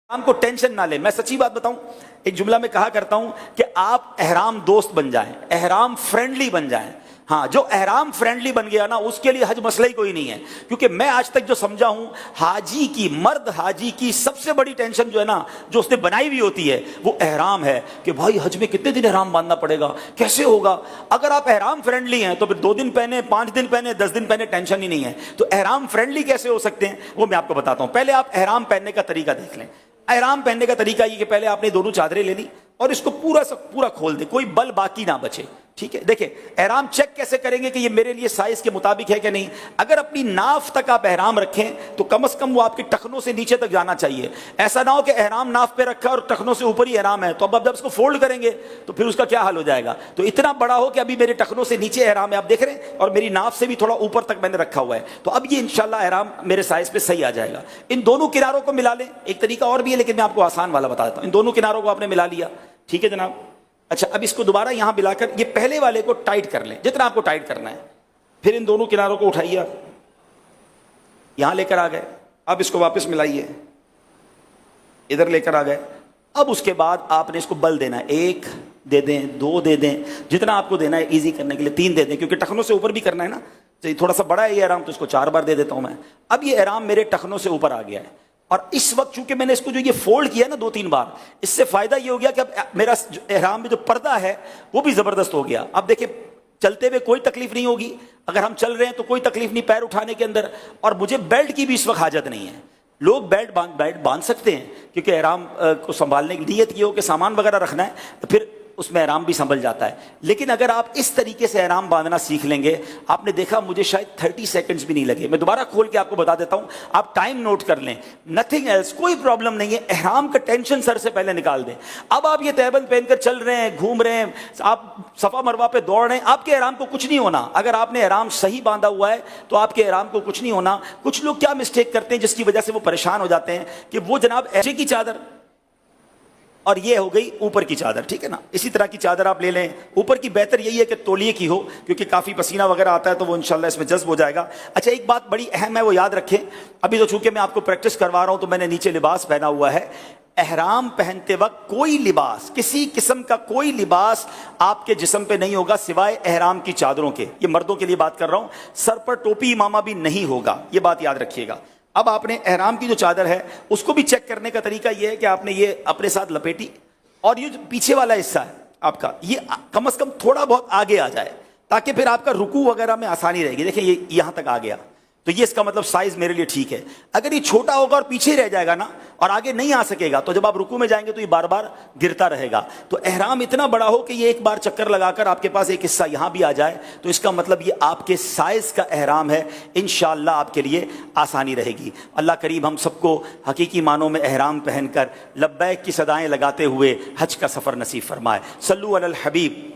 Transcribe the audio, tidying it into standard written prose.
احرام کو ٹینشن نہ لیں. میں سچی بات بتاؤں, ایک جملہ میں کہا کرتا ہوں کہ آپ احرام دوست بن جائیں, احرام فرینڈلی بن جائیں. ہاں, جو احرام فرینڈلی بن گیا نا اس کے لیے حج مسئلہ ہی کوئی نہیں ہے. کیونکہ میں آج تک جو سمجھا ہوں, حاجی کی, مرد حاجی کی سب سے بڑی ٹینشن جو ہے نا, جو اس نے بنائی ہوئی ہوتی ہے, وہ احرام ہے کہ بھائی حج میں کتنے دن احرام باندھنا پڑے گا, کیسے ہوگا. اگر آپ احرام فرینڈلی ہیں تو پھر 2 دن پہنے, 5 دن پہنے, 10 دن پہنے, ٹینشن ہی نہیں ہے. تو احرام فرینڈلی کیسے ہو سکتے ہیں وہ میں آپ کو بتاتا ہوں. پہلے آپ احرام پہننے کا طریقہ دیکھ لیں. احرام پہننے کا طریقہ یہ کہ پہلے آپ نے دونوں چادریں لے لی اور اس کو پورا کھول دیں, کوئی بل باقی نہ بچے. ٹھیک ہے, دیکھیں احرام چیک کیسے کریں گے کہ یہ میرے لیے سائز کے مطابق ہے کہ نہیں. اگر اپنی ناف تک آپ احرام رکھیں تو کم از کم وہ آپ کے ٹخنوں سے نیچے تک جانا چاہیے. ایسا نہ ہو کہ احرام ناف پہ رکھا اور ٹخنوں سے اوپر ہی احرام ہے, تو اب جب اس کو فولڈ کریں گے تو پھر اس کا کیا حال ہو جائے گا. تو اتنا بڑا ہو کہ ابھی میرے ٹخنوں سے نیچے احرام ہے, آپ دیکھ رہے ہیں, اور میری ناف سے بھی تھوڑا اوپر تک میں نے رکھا ہوا ہے, تو اب یہ انشاءاللہ احرام میرے سائز پہ صحیح آ جائے گا. ان دونوں کناروں کو ملا لیں. ایک طریقہ اور بھی ہے لیکن میں آپ کو آسان والا بتا دیتا ہوں. ان دونوں کناروں کو آپ نے ملا لیا, ٹھیک ہے جناب. اچھا, اب اس کو دوبارہ یہاں ملا کر یہ پہلے والے کو ٹائٹ کر لیں جتنا آپ کو ٹائٹ کرنا ہے. پھر ان دونوں کناروں کو اٹھائیے, آپ یہاں لے کر آ گئے. اب اس کو واپس ملائیے, ادھر لے کر آ گئے. اب اس کے بعد آپ نے اس کو بل دینا ہے. 1 دے دیں, 2 دے دیں, جتنا آپ کو دینا ہے ایزی کرنے کے لیے. 3 دے دیں کیونکہ ٹخنوں سے اوپر بھی کرنا ہے نا. تھوڑا سا بڑا ہے یہ احرام تو اس کو 4 بار دے دیتا ہوں میں. اب یہ احرام میرے ٹخنوں سے اوپر آ گیا ہے, اور اس وقت چونکہ میں نے اس کو جو یہ فولڈ کیا نا 2-3 بار, اس سے فائدہ یہ ہو گیا کہ اب میرا احرام میں جو پردہ ہے وہ بھی زبردست ہو گیا. اب دیکھیں چلتے ہوئے کوئی تکلیف نہیں ہوگی, اگر ہم چل رہے ہیں تو کوئی تکلیف نہیں پیر اٹھانے کے اندر, اور مجھے بیلٹ کی بھی اس وقت حاجت نہیں ہے. لوگ بیلٹ باندھ سکتے ہیں کیونکہ احرام کو سنبھالنے کی نیت یہ ہو کہ سامان وغیرہ رکھنا ہے تو پھر اس میں احرام بھی سنبھل جاتا ہے. لیکن اگر آپ اس طریقے سے احرام باندھنا سیکھ لیں گے, آپ نے دیکھا مجھے شاید 30 سیکنڈز بھی نہیں لگے. میں دوبارہ کھول کے آپ کو بتا دیتا ہوں, آپ ٹائم نوٹ کر لیں. نتھنگ ایلس, کوئی پرابلم نہیں ہے. احرام کا ٹینشن سر سے پہلے نکال دیں. اب آپ یہ تہبند پہن کر چل رہے ہیں, گھوم رہے ہیں, آپ صفا مروہ پہ دوڑ رہے ہیں, آپ کے احرام کو کچھ نہیں ہونا. اگر آپ نے احرام صحیح باندھا ہوا ہے تو آپ کے احرام کو کچھ نہیں ہونا. کچھ لوگ کیا مسٹیک کرتے ہیں جس کی وجہ سے وہ پریشان ہو جاتے ہیں کہ وہ جناب ایسے کی چادر اور یہ ہو گئی اوپر کی چادر, ٹھیک ہے نا. اسی طرح کی چادر آپ لے لیں. اوپر کی بہتر یہی ہے کہ تولیے کی ہو کیونکہ کافی پسینہ وغیرہ آتا ہے تو وہ انشاءاللہ اس میں جذب ہو جائے گا. اچھا, ایک بات بڑی اہم ہے وہ یاد رکھیں. ابھی تو چونکہ میں آپ کو پریکٹس کروا رہا ہوں تو میں نے نیچے لباس پہنا ہوا ہے. احرام پہنتے وقت کوئی لباس, کسی قسم کا کوئی لباس آپ کے جسم پہ نہیں ہوگا سوائے احرام کی چادروں کے. یہ مردوں کے لیے بات کر رہا ہوں. سر پر ٹوپی امامہ بھی نہیں ہوگا, یہ بات یاد رکھیے گا. اب آپ نے احرام کی جو چادر ہے اس کو بھی چیک کرنے کا طریقہ یہ ہے کہ آپ نے یہ اپنے ساتھ لپیٹی, اور یہ جو پیچھے والا حصہ ہے آپ کا یہ کم از کم تھوڑا بہت آگے آ جائے تاکہ پھر آپ کا رکوع وغیرہ میں آسانی رہے گی. دیکھیں یہ یہاں تک آ گیا تو یہ اس کا مطلب سائز میرے لیے ٹھیک ہے. اگر یہ چھوٹا ہوگا اور پیچھے رہ جائے گا نا اور آگے نہیں آ سکے گا تو جب آپ رکوع میں جائیں گے تو یہ بار بار گرتا رہے گا. تو احرام اتنا بڑا ہو کہ یہ ایک بار چکر لگا کر آپ کے پاس ایک حصہ یہاں بھی آ جائے تو اس کا مطلب یہ آپ کے سائز کا احرام ہے. انشاءاللہ آپ کے لیے آسانی رہے گی. اللہ کریم ہم سب کو حقیقی معنوں میں احرام پہن کر لبیک کی صدائیں لگاتے ہوئے حج کا سفر نصیب فرمائے. صلو علی الحبیب.